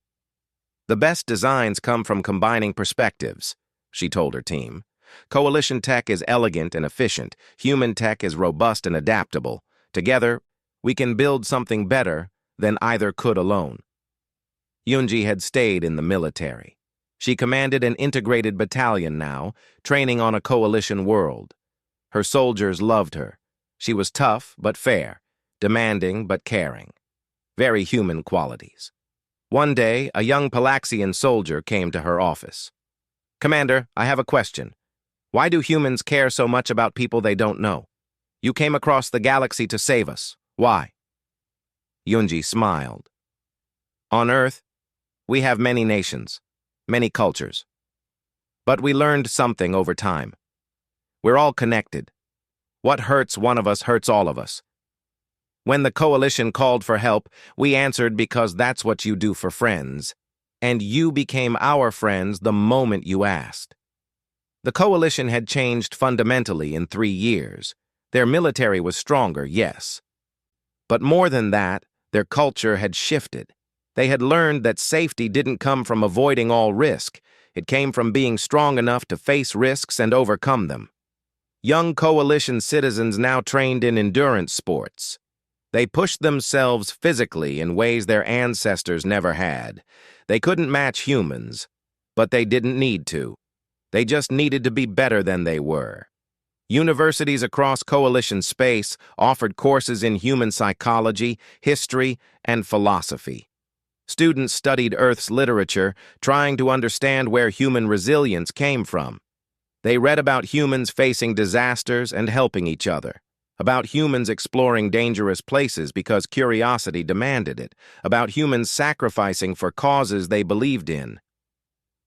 "The best designs come from combining perspectives," she told her team. "Coalition tech is elegant and efficient. Human tech is robust and adaptable. Together, we can build something better than either could alone." Yunji had stayed in the military. She commanded an integrated battalion now, training on a Coalition world. Her soldiers loved her. She was tough but fair, demanding but caring. Very human qualities. One day, a young Palaxian soldier came to her office. "Commander, I have a question. Why do humans care so much about people they don't know? You came across the galaxy to save us. Why?" Yunji smiled. "On Earth, we have many nations, many cultures. But we learned something over time. We're all connected. What hurts one of us hurts all of us. When the Coalition called for help, we answered because that's what you do for friends. And you became our friends the moment you asked." The Coalition had changed fundamentally in 3 years. Their military was stronger, yes. But more than that, their culture had shifted. They had learned that safety didn't come from avoiding all risk. It came from being strong enough to face risks and overcome them. Young Coalition citizens now trained in endurance sports. They pushed themselves physically in ways their ancestors never had. They couldn't match humans, but they didn't need to. They just needed to be better than they were. Universities across Coalition space offered courses in human psychology, history, and philosophy. Students studied Earth's literature, trying to understand where human resilience came from. They read about humans facing disasters and helping each other. about humans exploring dangerous places because curiosity demanded it, about humans sacrificing for causes they believed in.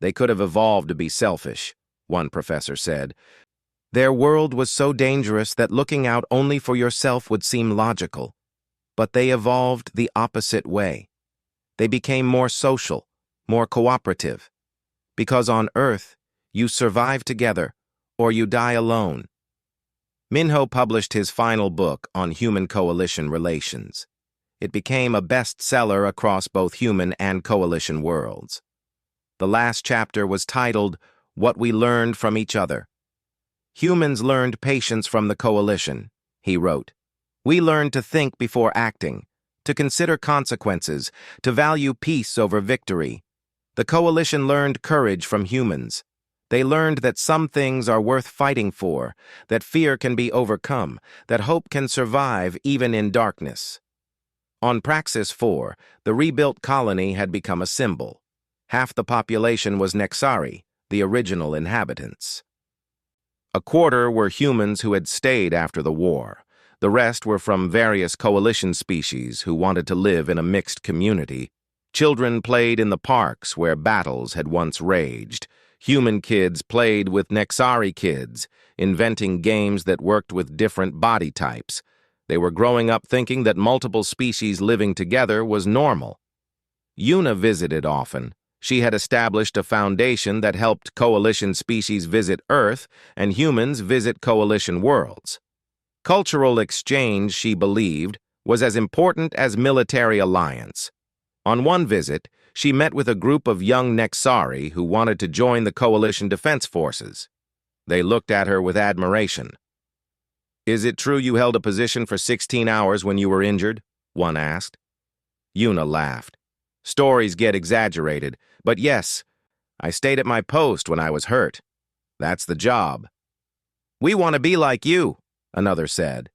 They could have evolved to be selfish, one professor said. Their world was so dangerous that looking out only for yourself would seem logical. But they evolved the opposite way. They became more social, more cooperative. Because on Earth, you survive together or you die alone. Minho published his final book on human coalition relations. It became a bestseller across both human and coalition worlds. The last chapter was titled, What We Learned from Each Other. Humans learned patience from the coalition, he wrote. We learned to think before acting, to consider consequences, to value peace over victory. The coalition learned courage from humans. They learned that some things are worth fighting for, that fear can be overcome, that hope can survive even in darkness. On Praxis 4, the rebuilt colony had become a symbol. Half the population was Nexari, the original inhabitants. A quarter were humans who had stayed after the war. The rest were from various coalition species who wanted to live in a mixed community. Children played in the parks where battles had once raged. Human kids played with Nexari kids, inventing games that worked with different body types. They were growing up thinking that multiple species living together was normal. Yuna visited often. She had established a foundation that helped coalition species visit Earth and humans visit coalition worlds. Cultural exchange, she believed, was as important as military alliance. On one visit, she met with a group of young Nexari who wanted to join the coalition defense forces. They looked at her with admiration. Is it true you held a position for 16 hours when you were injured? One asked. Yuna laughed. Stories get exaggerated, but yes, I stayed at my post when I was hurt. That's the job. We want to be like you, another said.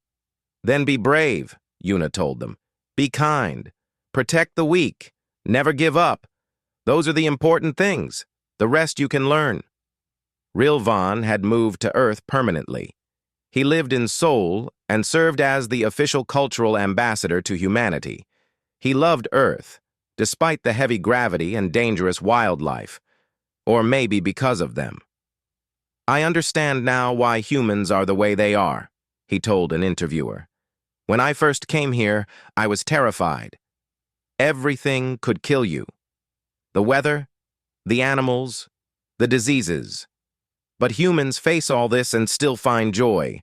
Then be brave, Yuna told them. Be kind. Protect the weak. Never give up. Those are the important things. The rest you can learn. Rilvan had moved to Earth permanently. He lived in Seoul and served as the official cultural ambassador to humanity. He loved Earth, despite the heavy gravity and dangerous wildlife, or maybe because of them. I understand now why humans are the way they are, he told an interviewer. When I first came here, I was terrified. Everything could kill you. The weather, the animals, the diseases. But humans face all this and still find joy.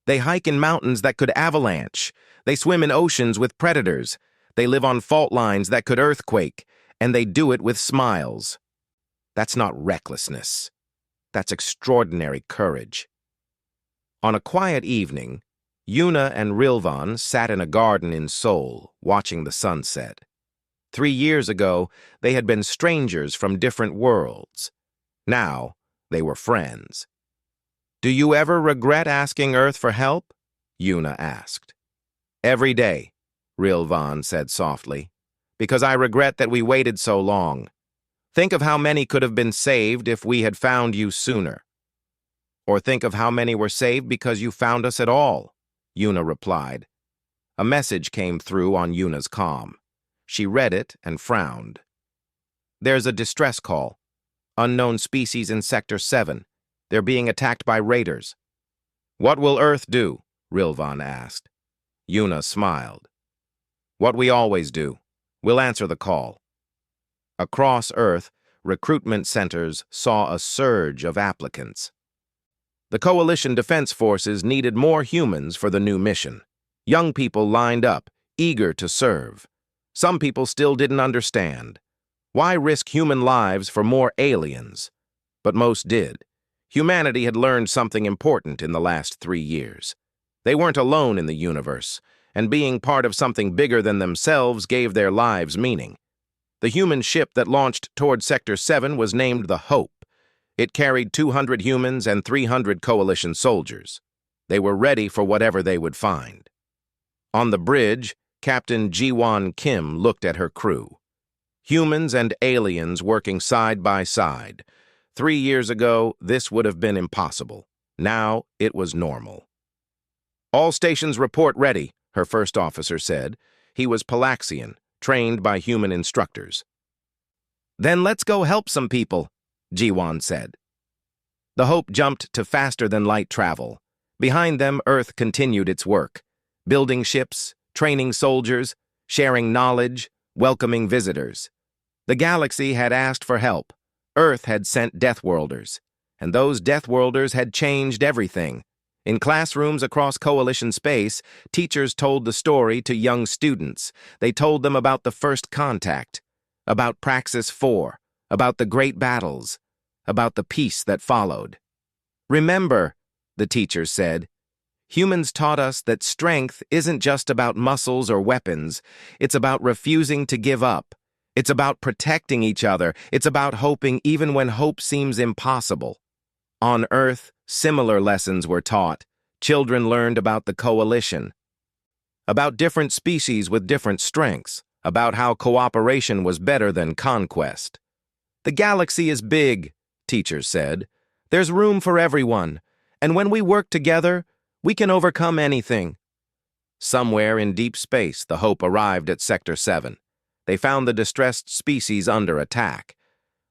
They hike in mountains that could avalanche. They swim in oceans with predators. They live on fault lines that could earthquake, and they do it with smiles. That's not recklessness. That's extraordinary courage. On a quiet evening, Yuna and Rilvan sat in a garden in Seoul, watching the sunset. 3 years ago, they had been strangers from different worlds. Now, they were friends. Do you ever regret asking Earth for help? Yuna asked. Every day, Rilvan said softly, because I regret that we waited so long. Think of how many could have been saved if we had found you sooner. Or think of how many were saved because you found us at all, Yuna replied. A message came through on Yuna's comm. She read it and frowned. There's a distress call. Unknown species in Sector 7. They're being attacked by raiders. What will Earth do? Rilvan asked. Yuna smiled. What we always do. We'll answer the call. Across Earth, recruitment centers saw a surge of applicants. The Coalition Defense Forces needed more humans for the new mission. Young people lined up, eager to serve. Some people still didn't understand. Why risk human lives for more aliens? But most did. Humanity had learned something important in the last 3 years. They weren't alone in the universe, and being part of something bigger than themselves gave their lives meaning. The human ship that launched toward Sector 7 was named the Hope. It carried 200 humans and 300 Coalition soldiers. They were ready for whatever they would find. On the bridge, Captain Ji-won Kim looked at her crew. Humans and aliens working side by side. 3 years ago, this would have been impossible. Now, it was normal. All stations report ready, her first officer said. He was Palaxian, trained by human instructors. Then let's go help some people, Jiwan said. The Hope jumped to faster-than-light travel. Behind them, Earth continued its work, building ships, training soldiers, sharing knowledge, welcoming visitors. The galaxy had asked for help. Earth had sent Deathworlders, and those Deathworlders had changed everything. In classrooms across Coalition space, teachers told the story to young students. They told them about the first contact, about Praxis 4, about the great battles, about the peace that followed. Remember, the teachers said, humans taught us that strength isn't just about muscles or weapons. It's about refusing to give up. It's about protecting each other. It's about hoping even when hope seems impossible. On Earth, similar lessons were taught. Children learned about the Coalition, about different species with different strengths, about how cooperation was better than conquest. The galaxy is big, teachers said. There's room for everyone, and when we work together, we can overcome anything. Somewhere in deep space, the Hope arrived at Sector 7. They found the distressed species under attack.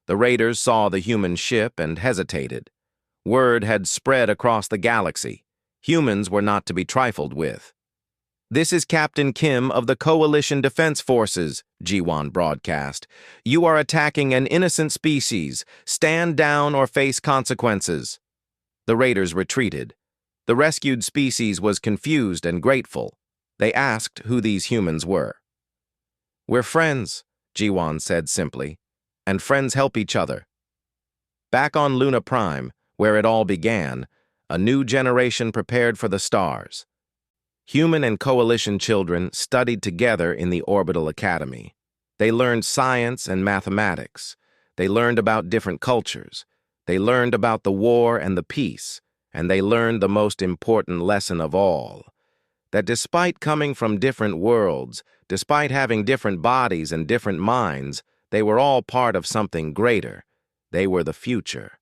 The raiders saw the human ship and hesitated. Word had spread across the galaxy. Humans were not to be trifled with. "This is Captain Kim of the Coalition Defense Forces," Jiwan broadcast. "You are attacking an innocent species. Stand down or face consequences." The raiders retreated. The rescued species was confused and grateful. They asked who these humans were. "We're friends," Jiwan said simply, "and friends help each other." Back on Luna Prime, where it all began, a new generation prepared for the stars. Human and Coalition children studied together in the Orbital Academy. They learned science and mathematics. They learned about different cultures. They learned about the war and the peace. And they learned the most important lesson of all, that despite coming from different worlds, despite having different bodies and different minds, they were all part of something greater. They were the future.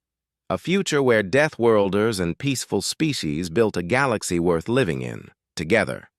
A future where Deathworlders and peaceful species built a galaxy worth living in, together.